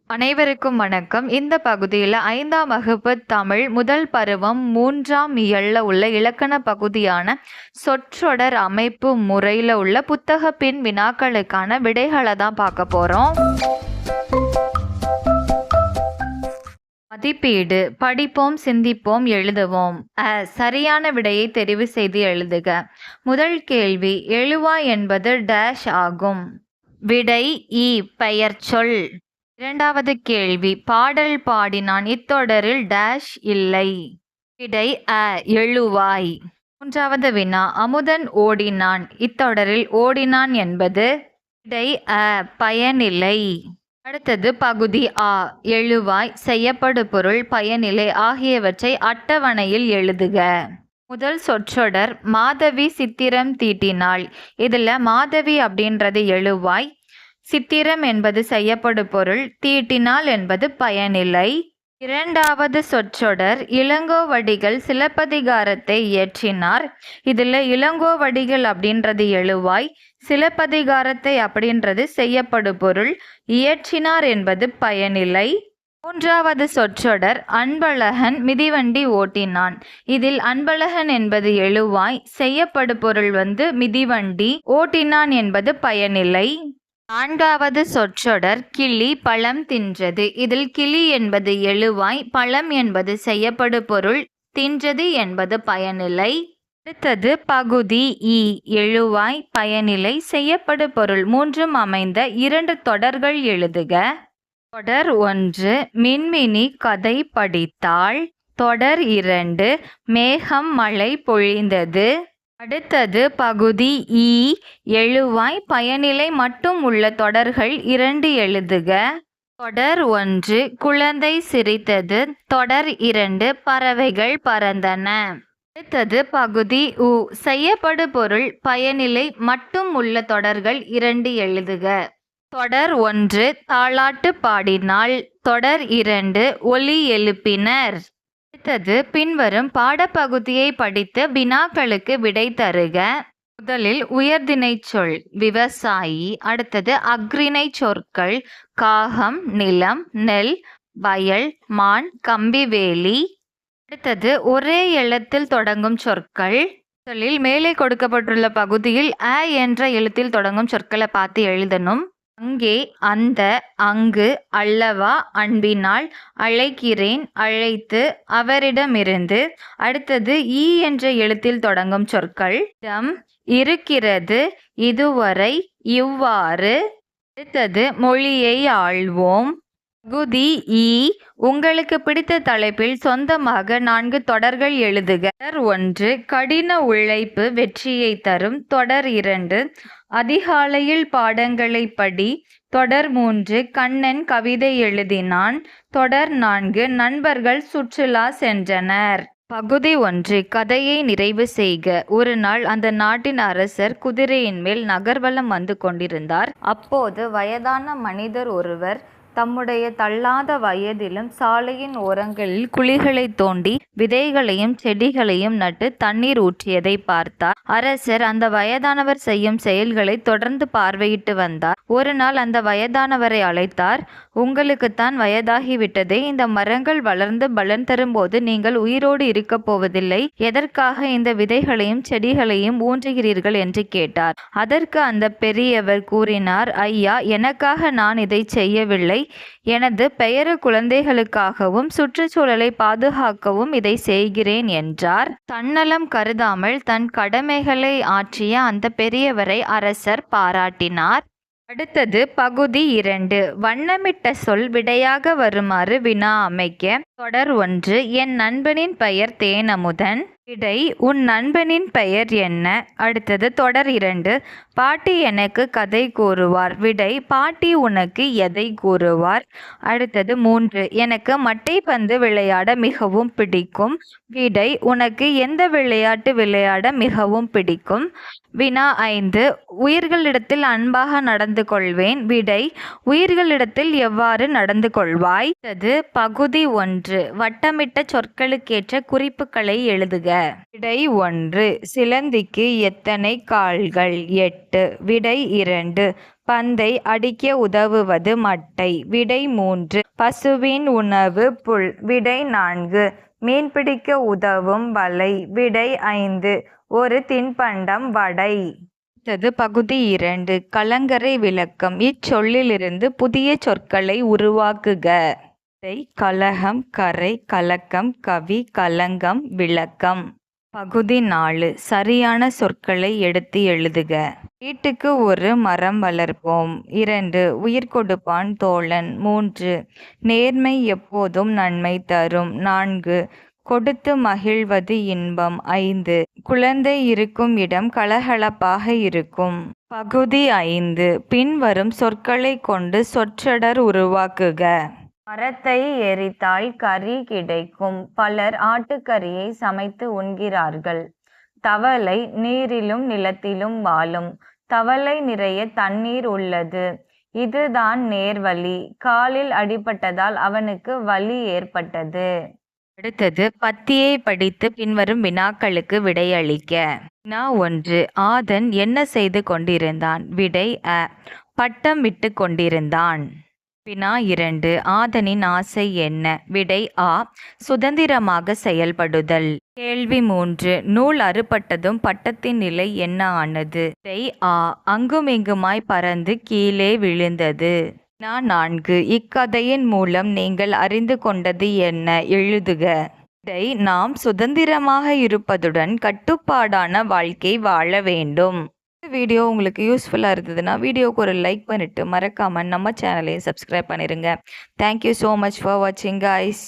அனைவருக்கும் வணக்கம். இந்த பகுதியில் 5ஆம் வகுப்பு தமிழ் முதல் பருவம் 3ஆம் இயல்ல உள்ள இலக்கண பகுதியான சொற்றொடர் அமைப்பு முறையில் உள்ள புத்தக பின் வினாக்களுக்கான விடைகளை தான் பார்க்க போகிறோம். மதிப்பீடு. படிப்போம், சிந்திப்போம், எழுதுவோம். சரியான விடையை தெரிவு செய்து எழுதுக. முதல் கேள்வி, எழுவாய் என்பது டேஷ் ஆகும். விடை இ, பெயர்ச்சொல். இரண்டாவது கேள்வி, பாடல் பாடினான் இத்தொடரில் டேஷ் இல்லை. விடை அ, எழுவாய். மூன்றாவது வினா, அமுதன் ஓடினான் இத்தொடரில் ஓடினான் என்பது. விடை அ, பயனில்லை. அடுத்தது பகுதி ஆ, எழுவாய், செய்யப்படு பொருள், பயனிலை ஆகியவற்றை அட்டவணையில் எழுதுக. முதல் சொற்றொடர் மாதவி சித்திரம் தீட்டினாள். இதில் மாதவி அப்படின்றது எழுவாய், சித்திரம் என்பது செய்யப்படு பொருள், தீட்டினாள் என்பது பயனிலை. இரண்டாவது சொற்றொடர் இளங்கோவடிகள் சிலப்பதிகாரத்தை இயற்றினார். இதில் இளங்கோவடிகள் அப்படின்றது எழுவாய், சிலப்பதிகாரத்தை அப்படின்றது செய்யப்படு பொருள், இயற்றினார் என்பது பயனிலை. மூன்றாவது சொற்றொடர் அன்பழகன் மிதிவண்டி ஓட்டினான். இதில் அன்பழகன் என்பது எழுவாய், செய்யப்படு பொருள் மிதிவண்டி, ஓட்டினான் என்பது பயனிலை. நான்காவது சொற்றொடர் கிளி பழம் தின்றது. இதில் கிளி என்பது எழுவாய், பழம் என்பது செய்யப்படு பொருள், தின்றது என்பது பயனிலை. அடுத்தது பகுதி இ, எழுவாய், பயனிலை, செய்யப்படு பொருள் மூன்றும் அமைந்த 2 தொடர்கள் எழுதுக. தொடர் 1, மின்மினி கதை படித்தாள். தொடர் 2, மேகம் மழை பொழிந்தது. அடுத்தது பகுதி இ, எழுவாய், பயனிலை மட்டும் உள்ள தொடர்கள் 2 எழுதுக. தொடர் 1, குழந்தை சிரித்தது. தொடர் 2, பறவைகள் பறந்தன. அடுத்தது பகுதி உ, செய்யப்படு பொருள், பயனிலை மட்டும் உள்ள தொடர்கள் 2 எழுதுக. தொடர் 1, தாலாட்டு பாடினாள். தொடர் 2, ஒலி எழுப்பினர். அடுத்தது பின்வரும் பாடப்பகுதியை படித்து வினாக்களுக்கு விடை தருக. முதலில் உயர்திணை சொல் விவசாயி. அடுத்தது அஃறிணை சொற்கள் காகம், நிலம், நெல், வயல், மான், கம்பிவேலி. அடுத்தது ஒரே எழுத்தில் தொடங்கும் சொற்கள். முதலில் மேலே கொடுக்கப்பட்டுள்ள பகுதியில் அ என்ற எழுத்தில் தொடங்கும் சொற்களை பார்த்து எழுதணும். அங்கே, அந்த, அங்கு, அல்லவா, அன்பினால், அழைக்கிறேன், அழைத்து, அவரிடமிருந்து. அடுத்தது ஈ என்ற எழுத்தில் தொடங்கும் சொற்கள் இடம், இருக்கிறது, இதுவரை, இவ்வாறு. அடுத்தது மொழியை ஆள்வோம். பகுதி ஈ, உங்களுக்கு பிடித்த தலைப்பில் சொந்தமாக 4 தொடர்கள் எழுதுக. தொடர் 1, கடின உழைப்பு வெற்றியை தரும். தொடர் 2, அதிகாலையில் பாடங்களை படி. தொடர் 3, கண்ணன் கவிதை எழுதினான். தொடர் 4, நண்பர்கள் சுற்றுலா சென்றனர். பகுதி 1, கதையை நிறைவு செய்க. ஒரு நாள் அந்த நாட்டின் அரசர் குதிரையின் மேல் நகர்வலம் வந்து கொண்டிருந்தார். அப்போது வயதான மனிதர் ஒருவர் தம்முடைய தள்ளாத வயதிலும் சாலையின் ஓரங்களில் குழிகளை தோண்டி விதைகளையும் செடிகளையும் நட்டு தண்ணீர் ஊற்றியதை பார்த்தார். அரசர் அந்த வயதானவர் செய்யும் செயல்களை தொடர்ந்து பார்வையிட்டு வந்தார். ஒரு நாள் அந்த வயதானவரை அழைத்தார். உங்களுக்குத்தான் வயதாகிவிட்டதே, இந்த மரங்கள் வளர்ந்து பலன் தரும்போது நீங்கள் உயிரோடு இருக்கப் போவதில்லை. எதற்காக இந்த விதைகளையும் செடிகளையும் ஊன்றுகிறீர்கள் என்று கேட்டார். அதற்கு அந்த பெரியவர் கூறினார், ஐயா, எனக்காக நான் இதை செய்யவில்லை. எனது பெயர குழந்தைகளுக்காகவும் சுற்றுச்சூழலை பாதுகாக்கவும் இதை செய்கிறேன் என்றார். தன்னலம் கருதாமல் தன் கடமைகளை ஆற்றிய அந்த பெரியவரை அரசர் பாராட்டினார். அடுத்தது பகுதி 2, வண்ணமிட்ட சொல் விடையாக வருமாறு வினா அமைக்க. தொடர் 1, என் நண்பனின் பெயர் தேனமுதன். விடை, உன் நண்பனின் பெயர் என்ன? அடுத்தது தொடர் 2, பாட்டி எனக்கு கதை கூறுவார். விடை, பாட்டி உனக்கு எதை கூறுவார்? அடுத்தது 3, எனக்கு மட்டைப்பந்து விளையாட மிகவும் பிடிக்கும். விடை, உனக்கு எந்த விளையாட்டு விளையாட மிகவும் பிடிக்கும்? வினா 5, உயிர்களிடத்தில் அன்பாக நடந்து கொள்வேன். விடை, உயிர்களிடத்தில் எவ்வாறு நடந்து கொள்வாய்? பகுதி 1, வட்டமிட்ட சொற்களுக்கேற்ற குறிப்புகளை எழுதுக. விடை 1. சிலந்திக்கு எத்தனை கால்கள்? 8. விடை 2. பந்தை அடிக்க உதவுவது மட்டை. விடை 3. பசுவின் உணவு புல். விடை 4. மீன்பிடிக்க உதவும் வலை. விடை 5. ஒரு தின்பண்டம் வடை. பகுதி 2. கலங்கரை விளக்கம். இச்சொல்லிலிருந்து புதிய சொற்களை உருவாக்குக. விடை கலகம், கரை, கலக்கம், கவி, கலங்கம், விளக்கம். பகுதி 4. சரியான சொற்களை எடுத்து எழுதுக. வீட்டுக்கு ஒரு மரம் வளர்ப்போம். 2. உயிர் கொடுப்பான் தோழன். 3. நேர்மை எப்போதும் நன்மை தரும். 4. கொடுத்து மகிழ்வது இன்பம். 5. குழந்தை இருக்கும் இடம் கலகலப்பாக இருக்கும். பகுதி 5. பின்வரும் சொற்களை கொண்டு சொற்றொடர் உருவாக்குக. மரத்தை எரித்தால் கறி கிடைக்கும். பலர் ஆட்டுக்கறியை சமைத்து உண்கிறார்கள். தவளை நீரிலும் நிலத்திலும் வாழும். தவளை நிறைய தண்ணீர் உள்ளது. இதுதான் நேர்வழி. காலில் அடிபட்டதால் அவனுக்கு வலி ஏற்பட்டது. அடுத்தது பத்தியை படித்து பின்வரும் வினாக்களுக்கு விடையளிக்க. வினா 1. ஆதன் என்ன செய்து கொண்டிருந்தான்? விடை அ. பட்டம் விட்டு கொண்டிருந்தான். வினா 2. ஆதனின் ஆசை என்ன? விடை ஆ. சுதந்திரமாக செயல்படுதல். கேள்வி 3. நூல் அறுபட்டதும் பட்டத்தின் நிலை என்ன ஆனது? விடை ஆ. அங்குமிங்குமாய் பறந்து கீழே விழுந்தது. வினா 4. இக்கதையின் மூலம் நீங்கள் அறிந்து கொண்டது என்ன? எழுதுக. விடை நாம் சுதந்திரமாக இருப்பதுடன் கட்டுப்பாடான வாழ்க்கை வாழ வேண்டும். இந்த வீடியோ உங்களுக்கு யூஸ்ஃபுல்லாக இருந்ததுன்னா வீடியோவுக்கு ஒரு லைக் பண்ணிவிட்டு மறக்காமல் நம்ம சேனலையும் சப்ஸ்கிரைப் பண்ணிடுங்க. தேங்க்யூ ஸோ மச் ஃபார் வாட்சிங் கைஸ்.